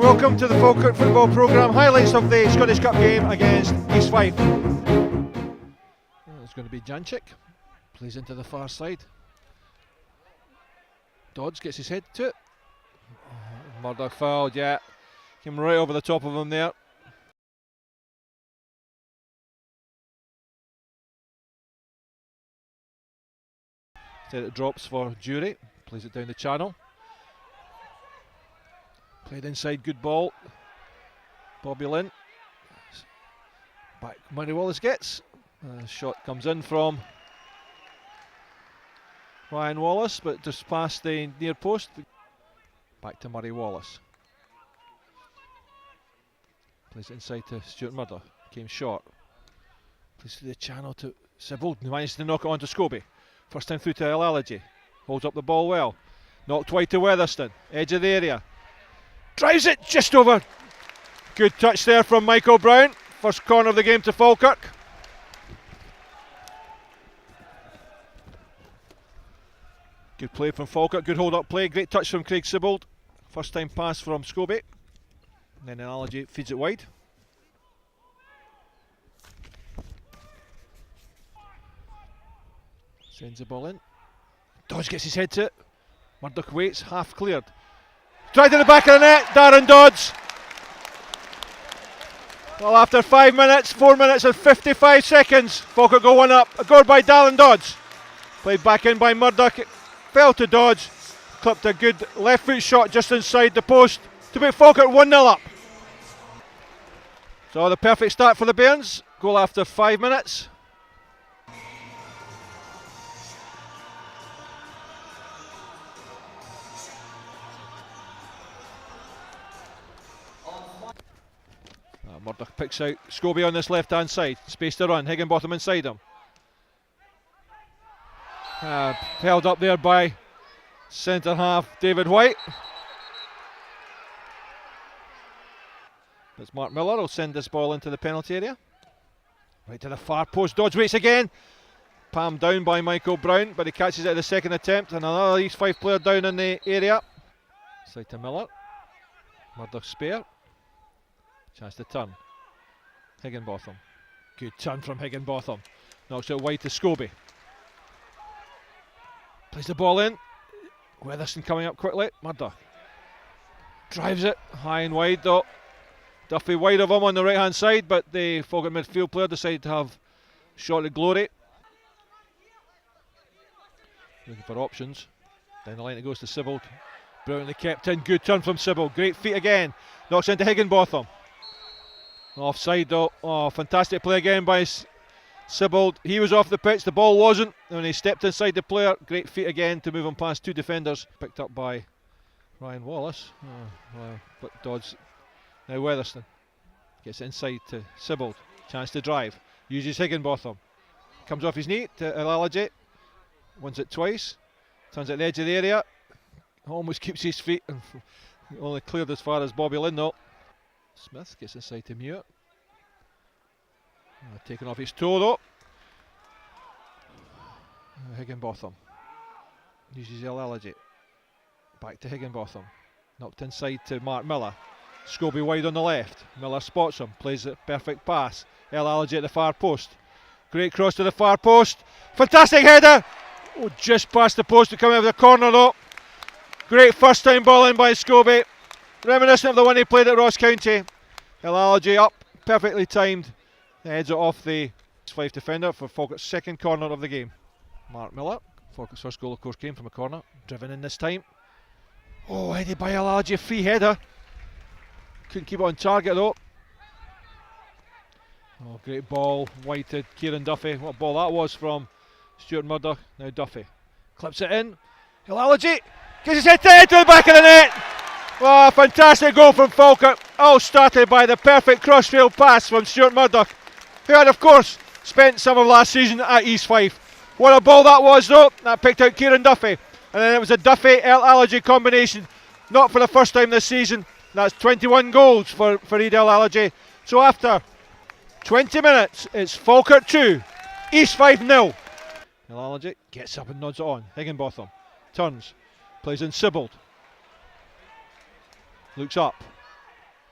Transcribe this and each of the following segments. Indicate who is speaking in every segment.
Speaker 1: Welcome to the Falkirk football programme. Highlights of the Scottish Cup game against East Fife. It's going to be Janchik. Plays into the far side. Dodds gets his head to it. Murdoch fouled, yeah. Came right over the top of him there. Instead it drops for Jury. Plays it down the channel. Played inside, good ball. Bobby Lynn. Back Murray Wallace gets. Shot comes in from Ryan Wallace, but just past the near post. Back to Murray Wallace. Plays it inside to Stuart Murdoch. Came short. Plays through the channel to Sibbald. Managed to knock it on to Scobie. First time through to Alalaji. Holds up the ball well. Knocked wide to Weatherston. Edge of the area. Drives it just over. Good touch there from Michael Brown. First corner of the game to Falkirk. Good play from Falkirk. Good hold up play. Great touch from Craig Sibbald. First time pass from Scobie. And then Alalaji feeds it wide. Sends the ball in. Dodds gets his head to it. Murdoch waits, half cleared. Tried in the back of the net, Darren Dodds. Well, after 5 minutes, 4 minutes and 55 seconds, Falkirk go one up. A goal by Darren Dodds. Played back in by Murdoch. It fell to Dodds. Clipped a good left foot shot just inside the post to make Falkirk 1-0 up. So the perfect start for the Bairns. Goal after 5 minutes. Murdoch picks out Scobie on this left hand side. Space to run. Higginbotham inside him. Held up there by centre half David White. It's Mark Miller will send this ball into the penalty area. Right to the far post. Dodds waits again. Palmed down by Michael Brown, but he catches it at the second attempt. And another East Fife player down in the area. Side to Miller. Murdoch spare. Chance to turn. Higginbotham. Good turn from Higginbotham. Knocks it wide to Scobie. Plays the ball in. Weatherston coming up quickly. Murdoch drives it high and wide though. Duffy wide of him on the right hand side, but the Falkirk midfield player decided to have shot at glory. Looking for options. Down the line it goes to Sibbald. Brilliantly kept in. Good turn from Sibbald. Great feet again. Knocks into Higginbotham. Offside though. Oh, fantastic play again by Sibbald. He was off the pitch, the ball wasn't. And when he stepped inside the player, great feet again to move him past two defenders. Picked up by Ryan Wallace. But Dodds. Now Weatherston gets inside to Sibbald. Chance to drive. Uses Higginbotham. Comes off his knee to Alalaji. Wins it twice. Turns at the edge of the area. Almost keeps his feet. Only cleared as far as Bobby Lynn though. Smith gets inside to Muir. Taken off his toe though. Higginbotham uses Alalaji. Back to Higginbotham. Knocked inside to Mark Miller. Scobie wide on the left. Miller spots him. Plays a perfect pass. Alalaji at the far post. Great cross to the far post. Fantastic header. Oh, just past the post to come out of the corner though. Great first time ball in by Scobie. Reminiscent of the one he played at Ross County. Alalaji up, perfectly timed. Heads it off the Fife defender for Falkirk's second corner of the game. Mark Miller. Falkirk's first goal of course came from a corner. Driven in this time. Oh, headed by Alalaji, free header. Couldn't keep it on target though. Oh, great ball. Wide to Kieran Duffy. What a ball that was from Stuart Murdoch. Now Duffy. Clips it in. Alalaji gets his head to the back of the net. Oh, fantastic goal from Falkirk. All started by the perfect crossfield pass from Stuart Murdoch, who had of course spent some of last season at East Fife. What a ball that was though. That picked out Kieran Duffy. And then it was a Duffy-Alalaji combination. Not for the first time this season. That's 21 goals for Eid Alalaji. So after 20 minutes, it's Falkirk 2, East 5-0. Alalaji gets up and nods it on. Higginbotham turns, plays in Sibbald. Looks up.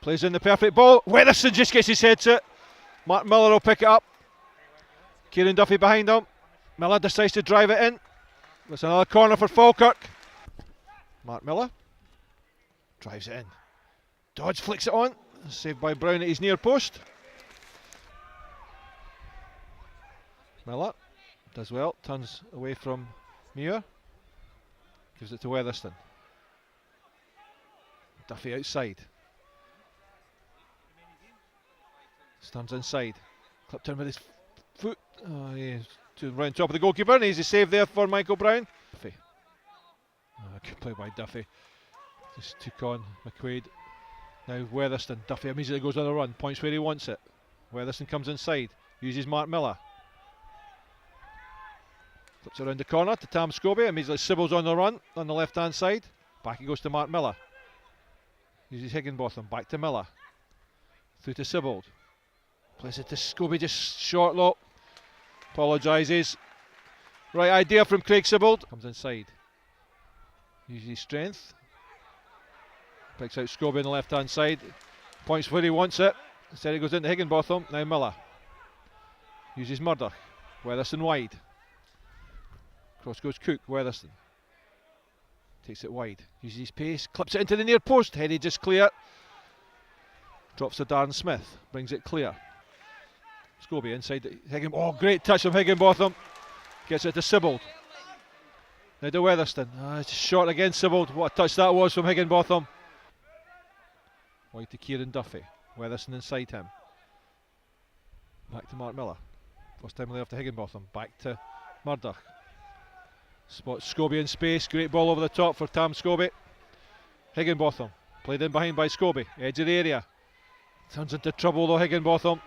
Speaker 1: Plays in the perfect ball. Weatherson just gets his head to it. Mark Miller will pick it up. Kieran Duffy behind him. Miller decides to drive it in. That's another corner for Falkirk. Mark Miller drives it in. Dodge flicks it on. Saved by Brown at his near post. Miller does well. Turns away from Muir. Gives it to Weatherston. Duffy outside. Turns inside. Clipped in with his foot. Oh, yeah. Round top of the goalkeeper. And easy save there for Michael Brown. Duffy. Good play by Duffy. Just took on McQuaid. Now Weatherston. Duffy immediately goes on a run. Points where he wants it. Weatherston comes inside. Uses Mark Miller. Flips around the corner to Tam Scobie. Immediately Sybil's on the run on the left hand side. Back he goes to Mark Miller. Uses Higginbotham. Back to Miller. Through to Sybil. Plays it to Scobie, just short low. Apologises. Right idea from Craig Sybil. Comes inside. Uses his strength. Picks out Scobie on the left hand side. Points where he wants it. Instead he goes into Higginbotham. Now Miller. Uses Murdoch. Weatherston wide. Cross goes Cook. Weatherston. Takes it wide. Uses his pace. Clips it into the near post. Headed just clear. Drops to Darren Smith. Brings it clear. Scobie inside Higginbotham. Oh, great touch from Higginbotham. Gets it to Sybil. Now to Weatherston. It's short again, Sybil. What a touch that was from Higginbotham. Wide to Kieran Duffy. Weatherston inside him. Back to Mark Miller. First time left to Higginbotham. Back to Murdoch. Spots Scobie in space. Great ball over the top for Tam Scobie. Higginbotham. Played in behind by Scobie. Edge of the area. Turns into trouble though, Higginbotham.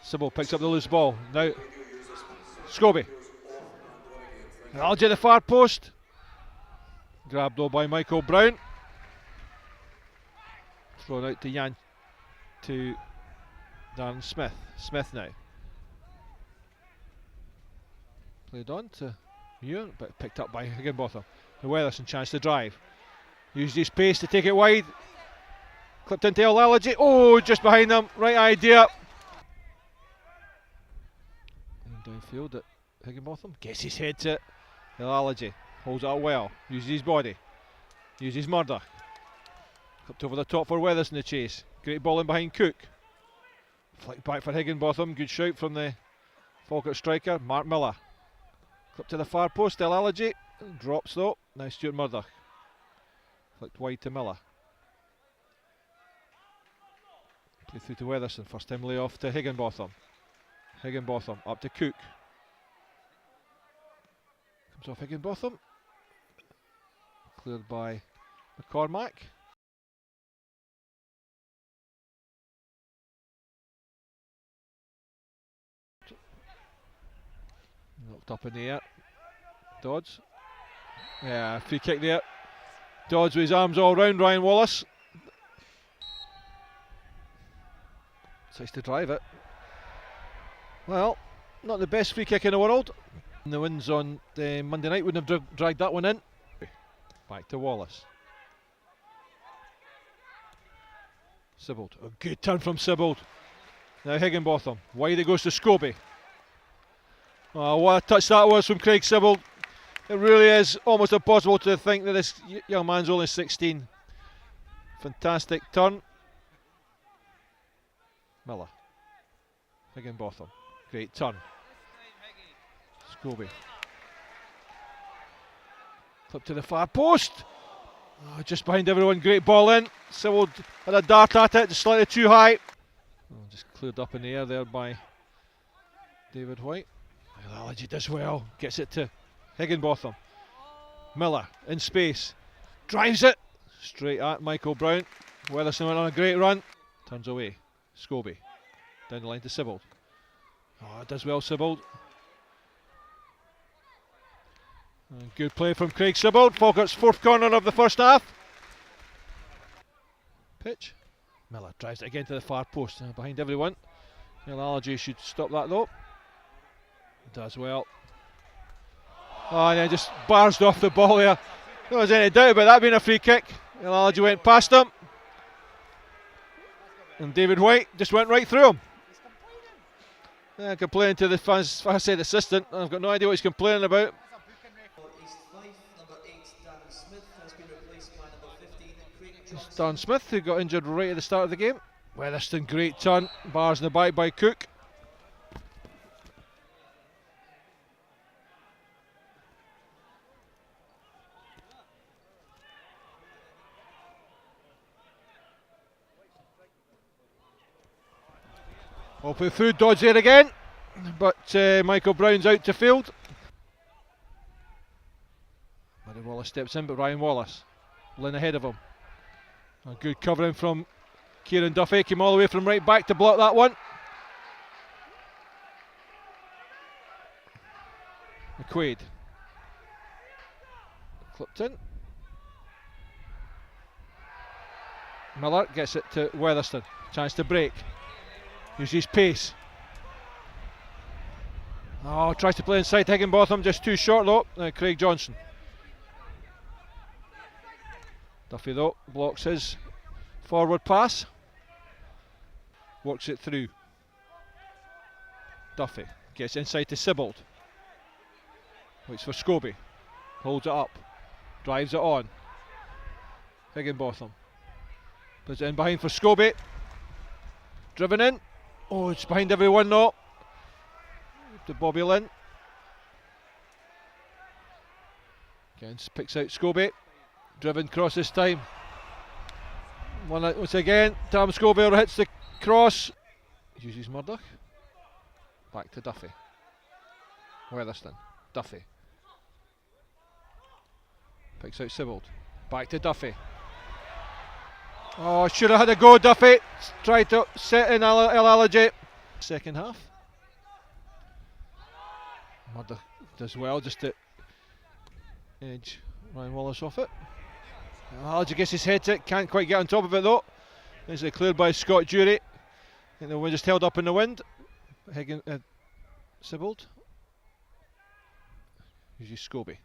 Speaker 1: Sybil picks up the loose ball. Now Scobie. Algie at the far post. Grabbed though by Michael Brown. Thrown out to Darren Smith. Smith now. Played on to Muir, but picked up by Higginbotham. The Weatherston chance to drive. Used his pace to take it wide. Clipped into Algie. Oh, just behind them. Right idea. Downfield at Higginbotham. Gets his head to it. Algie holds it up well. Uses his body. Uses Murdoch. Clipped over the top for Weatherston to chase. Great ball in behind Cook. Flick back for Higginbotham. Good shout from the Falkirk striker. Mark Miller. Clipped to the far post. Algie. Drops though. Now Stuart Murdoch. Flicked wide to Miller. Play through to Weatherston. First time lay off to Higginbotham. Higginbotham up to Cook. Comes off Higginbotham. Cleared by McCormack. Knocked up in the air. Dodds. Yeah, free kick there. Dodds with his arms all round Ryan Wallace. Decides to drive it. Well, not the best free kick in the world. And the wins on the Monday night wouldn't have dragged that one in. Back to Wallace. Sybil. A good turn from Sybil. Now Higginbotham. Wide it goes to Scobie. Oh, what a touch that was from Craig Sybil. It really is almost impossible to think that this young man's only 16. Fantastic turn. Miller. Higginbotham. Great turn. Scobie. Clip to the far post. Oh, just behind everyone. Great ball in. Sybil had a dart at it, just slightly too high. Oh, just cleared up in the air there by David White. Algie does well. Gets it to Higginbotham. Miller in space. Drives it straight at Michael Brown. Weatherston went on a great run. Turns away. Scobie. Down the line to Sybil. Oh, it does well, Sybil. Good play from Craig Sybil. Falkirk's fourth corner of the first half. Pitch. Miller drives it again to the far post. Behind everyone. Algie should stop that though. Does well. Oh, and then just barged off the ball there. There was any doubt about that being a free kick. Algie went past him. And David White just went right through him. Complaining to the far side assistant. I've got no idea what he's complaining about. It's Dan Smith who got injured right at the start of the game. Weatherston, great turn. Bars in the back by Cook. All put through, dodge there again, but Michael Brown's out to field. Murray Wallace steps in, but Ryan Wallace, Lynn ahead of him. A good covering from Kieran Duffy, came all the way from right back to block that one. McQuaid, clipped in. Miller gets it to Weatherston, chance to break. Uses his pace. Oh, tries to play inside Higginbotham, just too short though. Craig Johnson. Duffy though blocks his forward pass. Works it through. Duffy gets inside to Sibbald. Waits for Scobie. Holds it up. Drives it on. Higginbotham. Puts it in behind for Scobie. Driven in. Oh, it's behind everyone now. To Bobby Lynn. Again, picks out Scobie. Driven cross this time. Once again, Tam Scobie hits the cross. Uses Murdoch. Back to Duffy. Weatherston. Duffy. Picks out Sibbald. Back to Duffy. Oh, should have had a go, Duffy. Tried to set in El Alaji. Second half. Murdoch does well just to edge Ryan Wallace off it. Alaji gets his head to it, can't quite get on top of it though. Is it cleared by Scott Jury? I think the wind just held up in the wind. Sibbald. Uses Scobie.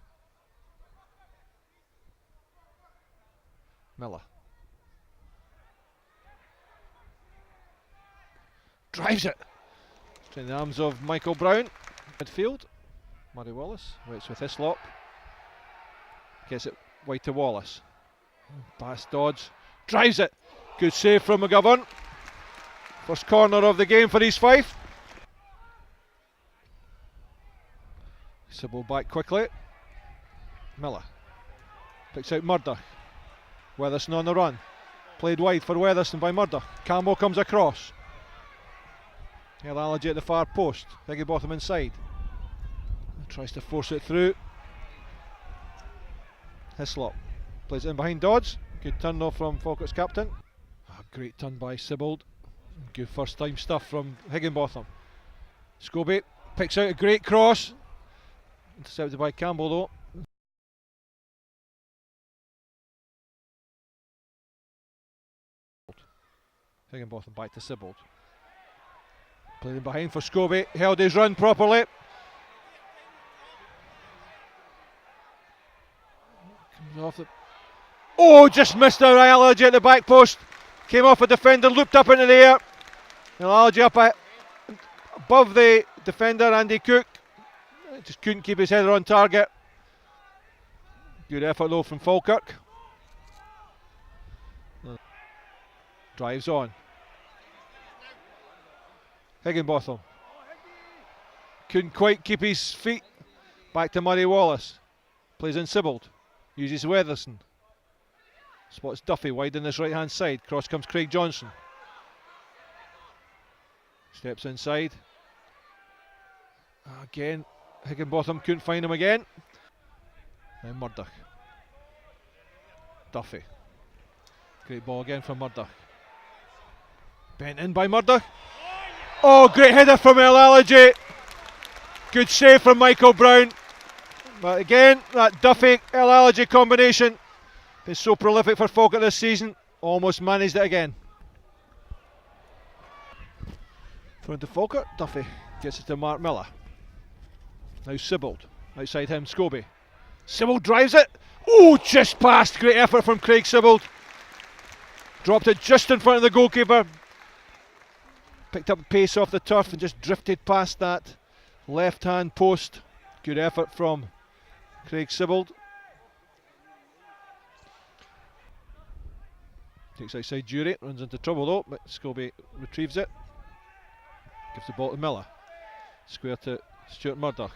Speaker 1: Miller. Drives it. In the arms of Michael Brown. Midfield. Murray Wallace waits with Hislop. Gets it wide to Wallace. Pass dodge. Drives it. Good save from McGovern. First corner of the game for East Fife. Sibbald back quickly. Miller. Picks out Murdoch. Weatherston on the run. Played wide for Weatherston by Murdoch. Campbell comes across. El Alaji at the far post. Higginbotham inside. Tries to force it through. Hislop plays it in behind Dodds. Good turn though from Falkirk's captain. Great turn by Sibbald. Good first time stuff from Higginbotham. Scobie picks out a great cross. Intercepted by Campbell though. Higginbotham back to Sibbald. Playing behind for Scobie, held his run properly. Comes off the. Oh, just missed the Alaji at the back post. Came off a defender, looped up into the air. Alaji up above the defender, Andy Cook. Just couldn't keep his header on target. Good effort though from Falkirk. Drives on. Higginbotham couldn't quite keep his feet. Back to Murray Wallace. Plays in Sibbald. Uses Weatherston. Spots Duffy wide on this right hand side. Cross comes Craig Johnson. Steps inside. Again, Higginbotham couldn't find him again. Now Murdoch. Duffy. Great ball again from Murdoch. Bent in by Murdoch. Oh, great header from El Alaji. Good save from Michael Brown. But again, that Duffy El Alaji combination is so prolific for Falkirk this season. Almost managed it again. Thrown to Falkirk. Duffy gets it to Mark Miller. Now Sibbald. Outside him, Scobie. Sibbald drives it. Oh, just past. Great effort from Craig Sibbald. Dropped it just in front of the goalkeeper. Picked up pace off the turf and just drifted past that left hand post. Good effort from Craig Sibbald. Takes outside Jury, runs into trouble though, but Scobie retrieves it. Gives the ball to Miller. Square to Stuart Murdoch.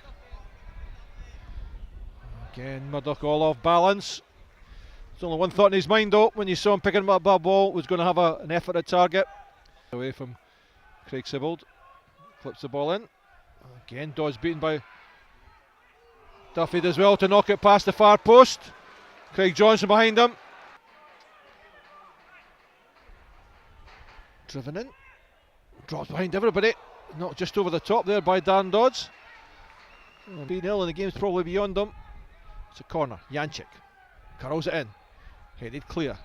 Speaker 1: Again, Murdoch all off balance. There's only one thought in his mind though, when you saw him picking up that ball, was going to have an effort at target. Away from Craig Sibbald. Flips the ball in. Again, Dodds beaten by Duffy as well to knock it past the far post. Craig Johnson behind him. Driven in. Drops behind everybody. Not just over the top there by Darren Dodds. 3-0 and the game's probably beyond them. It's a corner. Janchik curls it in. Headed clear.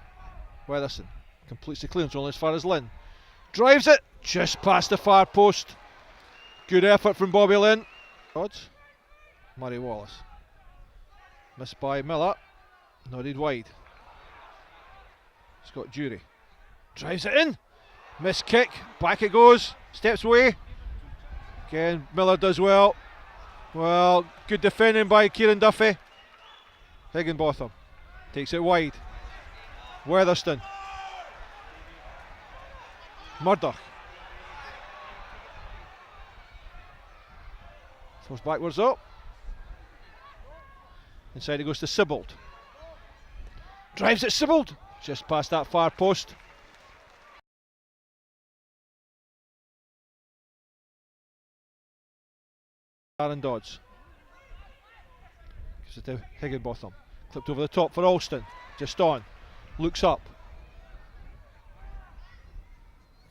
Speaker 1: Weatherson completes the clearance only as far as Lynn. Drives it just past the far post. Good effort from Bobby Lynn. Dodds. Murray Wallace. Missed by Miller. Nodded wide. Scott Jury. Drives it in. Missed kick. Back it goes. Steps away. Again, Miller does well. Well, good defending by Kieran Duffy. Higginbotham takes it wide. Weatherston. Murdoch. Throws backwards up. Inside it goes to Sibbald. Drives it, Sibbald. Just past that far post. Darren Dodds. Gives it to Higginbotham. Clipped over the top for Alston. Just on. Looks up.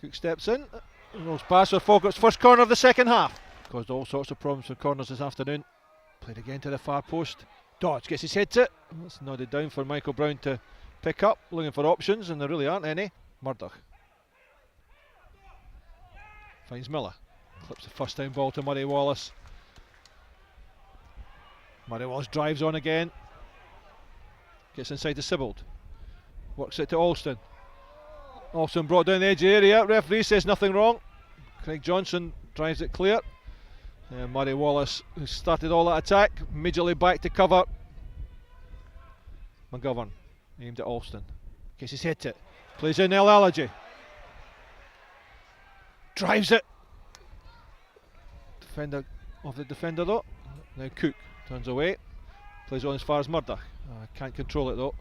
Speaker 1: Cook steps in. Rolls past for Falkirk's first corner of the second half. Caused all sorts of problems for corners this afternoon. Played again to the far post. Dodds gets his head to it. That's nodded down for Michael Brown to pick up. Looking for options and there really aren't any. Murdoch. Finds Miller. Clips the first down ball to Murray Wallace. Murray Wallace drives on again. Gets inside to Sibbald. Works it to Alston. Alston brought down the edge of the area. Referee says nothing wrong. Craig Johnson drives it clear. Murray Wallace, who started all that attack, immediately back to cover. McGovern aimed at Alston. Gets his head to it. Plays in El Allergy. Drives it. Defender of the defender though. Now Cook turns away. Plays on as far as Murdoch. Can't control it though.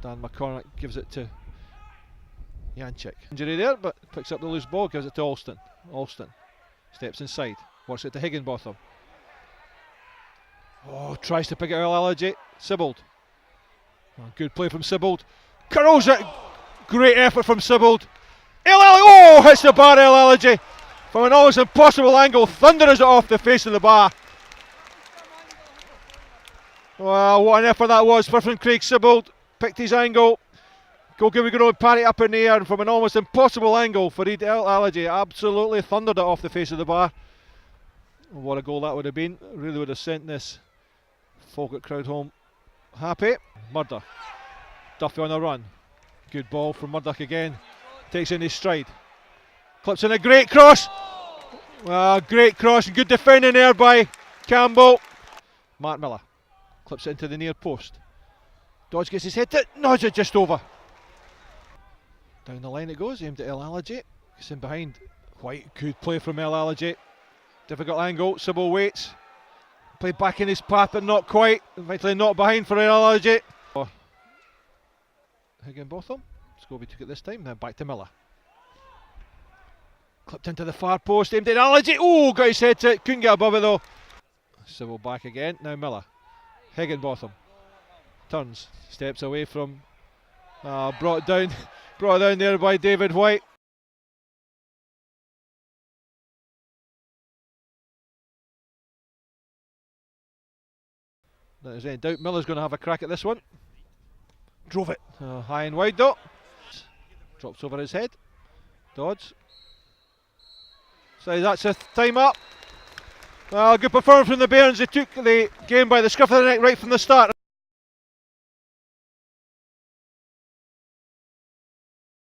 Speaker 1: Dan McCormick gives it to Janchik. Injury there, but picks up the loose ball, gives it to Alston. Alston steps inside, works it to Higginbotham. Oh, tries to pick it out Allergy. Sibbald. Good play from Sibbald. Curls it. Great effort from Sibbald. Oh, hits the bar, El Allergy. From an almost impossible angle, thunders it off the face of the bar. Well, what an effort that was from Craig Sibbald. Picked his angle. Goalkeeper going to parry it up in the air, and from an almost impossible angle, Farid El Allergy absolutely thundered it off the face of the bar. What a goal that would have been. Really would have sent this Falkirk crowd home happy. Murdoch. Duffy on a run. Good ball from Murdoch again. Takes in his stride. Clips in a great cross. Great cross and good defending there by Campbell. Mark Miller. Clips it into the near post. Dodge gets his head to it. Nods it just over. Down the line it goes. Aimed at El Allergy. Gets in behind. White. Good play from El Allergy. Difficult angle. Sybil waits. Played back in his path but not quite. Eventually not behind for El Allergy. Higginbotham. Scobie took it this time. Then back to Miller. Clipped into the far post. Aimed at Allergy. Oh, got his head to it. Couldn't get above it though. Sybil back again. Now Miller. Higginbotham. Turns. Steps away from. Brought down there by David White. There's any doubt Miller's going to have a crack at this one. Drove it high and wide though. Drops over his head. Dodds. So that's a time up. Good performance from the Bairns. They took the game by the scruff of the neck right from the start.